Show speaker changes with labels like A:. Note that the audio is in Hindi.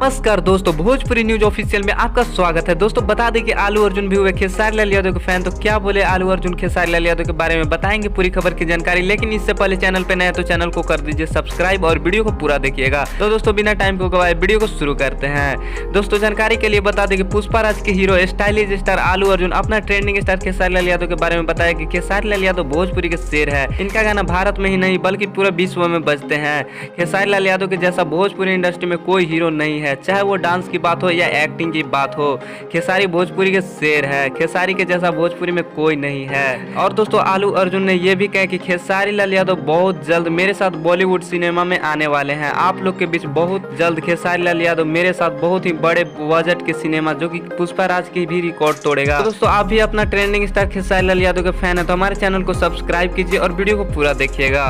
A: नमस्कार दोस्तों, भोजपुरी न्यूज ऑफिशियल में आपका स्वागत है। दोस्तों बता दें कि आलू अर्जुन भी हुए खेसारी लाल यादव के फैन, तो क्या बोले आलू अर्जुन खेसारी लाल यादव के बारे में बताएंगे पूरी खबर की जानकारी। लेकिन इससे पहले चैनल पे नए तो चैनल को कर दीजिए सब्सक्राइब और वीडियो को पूरा देखिएगा। तो दोस्तों बिना टाइम को गवाए वीडियो को शुरू करते हैं। दोस्तों जानकारी के लिए बता दें कि पुष्पाराज के हीरो स्टाइलिश स्टार आलू अर्जुन अपना ट्रेंडिंग स्टार खेसारी लाल यादव के बारे में बताया कि खेसारी लाल यादव भोजपुरी के शेर है। इनका गाना भारत में ही नहीं बल्कि पूरे विश्व में बजते हैं। खेसारी लाल यादव के जैसा भोजपुरी इंडस्ट्री में कोई हीरो नहीं है, चाहे वो डांस की बात हो या एक्टिंग की बात हो। खेसारी भोजपुरी के शेर है, खेसारी के जैसा भोजपुरी में कोई नहीं है। और दोस्तों आलू अर्जुन ने यह भी कहा कि खेसारी लाल यादव बहुत जल्द मेरे साथ बॉलीवुड सिनेमा में आने वाले हैं। आप लोग के बीच बहुत जल्द खेसारी लाल यादव मेरे साथ बहुत ही बड़े बजट के सिनेमा जो कि पुष्पाराज की भी रिकॉर्ड तोड़ेगा। तो दोस्तों आप भी अपना ट्रेंडिंग स्टार खेसारी लाल यादव के फैन है तो हमारे चैनल को सब्सक्राइब कीजिए और वीडियो को पूरा देखिएगा।